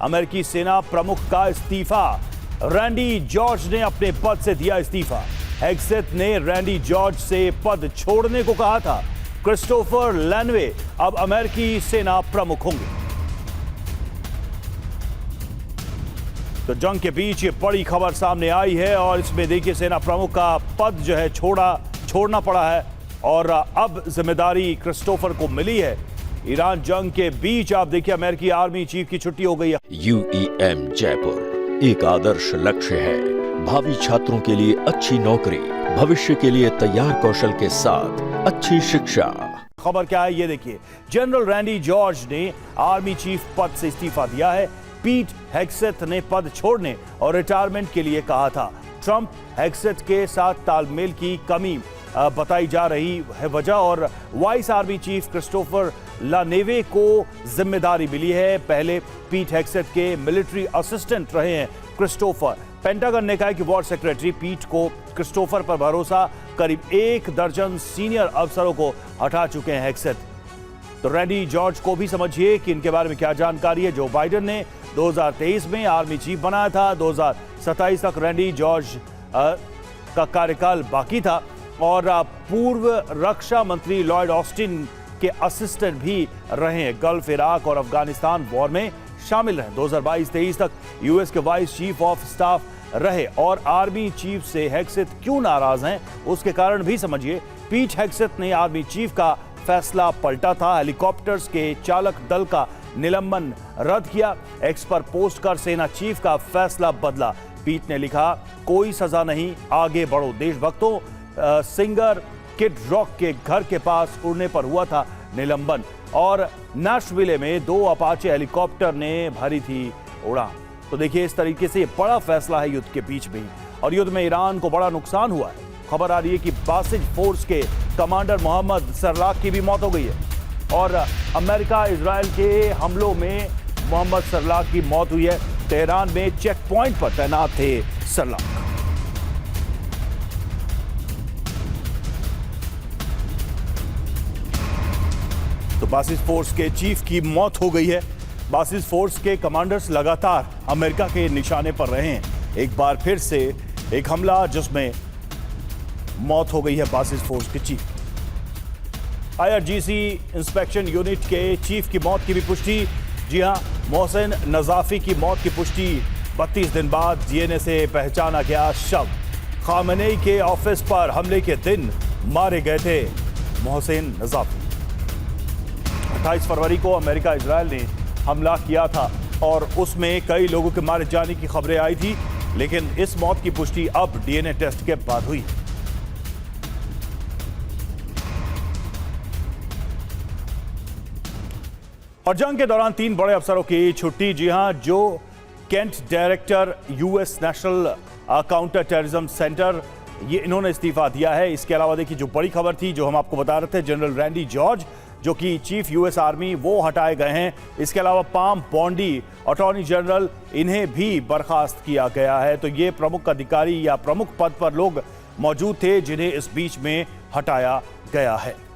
अमेरिकी सेना प्रमुख का इस्तीफा। रैंडी जॉर्ज ने अपने पद से दिया इस्तीफा। हेग्सेथ ने रैंडी जॉर्ज से पद छोड़ने को कहा था। क्रिस्टोफर लैनवे अब अमेरिकी सेना प्रमुख होंगे। तो जंग के बीच ये बड़ी खबर सामने आई है और इसमें देखिए सेना प्रमुख का पद जो है छोड़ना पड़ा है और अब जिम्मेदारी क्रिस्टोफर को मिली है। ईरान जंग के बीच आप देखिए अमेरिकी आर्मी चीफ की छुट्टी हो गई है। UEM जयपुर एक आदर्श लक्ष्य है। भावी छात्रों के लिए अच्छी नौकरी, भविष्य के लिए तैयार कौशल के साथ अच्छी शिक्षा। खबर क्या है ये देखिए। जनरल रैंडी जॉर्ज ने आर्मी चीफ पद से इस्तीफा दिया है। पीट हेग्सेथ ने पद छोड़ने और रिटायरमेंट के लिए कहा था। ट्रंप हेग्सेथ के साथ तालमेल की कमी बताई जा रही है वजह और वाइस आर्मी चीफ क्रिस्टोफर लानेवे को जिम्मेदारी मिली है। पहले पीट हेग्सेथ के मिलिट्री असिस्टेंट रहे हैं क्रिस्टोफर। पेंटागन ने कहा कि वॉर सेक्रेटरी पीट को क्रिस्टोफर पर भरोसा, करीब 1 दर्जन सीनियर अफसरों को हटा चुके हैं हेग्सेथ। तो रैंडी जॉर्ज को भी समझिए कि इनके बारे में क्या जानकारी है। जो बाइडेन ने 2023 में आर्मी चीफ बनाया था, 2027 तक रैंडी जॉर्ज का कार्यकाल बाकी था और पूर्व रक्षा मंत्री लॉयड ऑस्टिन के असिस्टेंट भी रहे हैं। गल्फ, इराक और अफगानिस्तान वॉर में शामिल रहे। 2022-23 तक यूएस के वाइस चीफ ऑफ स्टाफ रहे और आर्मी चीफ से हेग्सेथ क्यों नाराज हैं उसके कारण भी समझिए। पीट हेग्सेथ ने आर्मी चीफ का फैसला पलटा था। हेलीकॉप्टर्स के चालक दल का निलंबन रद्द किया। एक्स पर पोस्ट कर सेना चीफ का फैसला बदला। पीट ने लिखा, कोई सजा नहीं, आगे बढ़ो देशभक्तों। सिंगर किड रॉक के घर के पास उड़ने पर हुआ था निलंबन और नैशविले में 2 अपाचे हेलीकॉप्टर ने भरी थी उड़ान। तो देखिए इस तरीके से बड़ा फैसला है युद्ध के बीच में और युद्ध में ईरान को बड़ा नुकसान हुआ है। खबर आ रही है कि बासिज फोर्स के कमांडर मोहम्मद सरलाक की भी मौत हो गई है और अमेरिका इजराइल के हमलों में मोहम्मद सरलाक की मौत हुई है। तेहरान में चेक पॉइंट पर तैनात थे सरलाक। तो बासिज फोर्स के चीफ की मौत हो गई है। बासिज फोर्स के कमांडर्स लगातार अमेरिका के निशाने पर रहे हैं। एक बार फिर से एक हमला जिसमें मौत हो गई है बासिज फोर्स के चीफ। IRGC इंस्पेक्शन यूनिट के चीफ की मौत की भी पुष्टि। जी हां, मोहसिन नजाफी की मौत की पुष्टि। 32 दिन बाद DNA से पहचाना गया शव। खामेनेई के ऑफिस पर हमले के दिन मारे गए थे मोहसिन नजाफी। 28 फरवरी को अमेरिका इजराइल ने हमला किया था और उसमें कई लोगों के मारे जाने की खबरें आई थी, लेकिन इस मौत की पुष्टि अब DNA टेस्ट के बाद हुई। और जंग के दौरान 3 बड़े अफसरों की छुट्टी। जी हां, जो Kent director US national counter terrorism centre, ये इन्होंने इस्तीफा दिया है। इसके अलावा देखिए जो बड़ी खबर थी जो हम आपको बता रहे थे, जनरल रैंडी जॉर्ज जो कि चीफ US आर्मी, वो हटाए गए हैं। इसके अलावा पाम बॉन्डी अटॉर्नी जनरल, इन्हें भी बर्खास्त किया गया है। तो ये प्रमुख अधिकारी या प्रमुख पद पर लोग मौजूद थे जिन्हें इस बीच में हटाया गया है।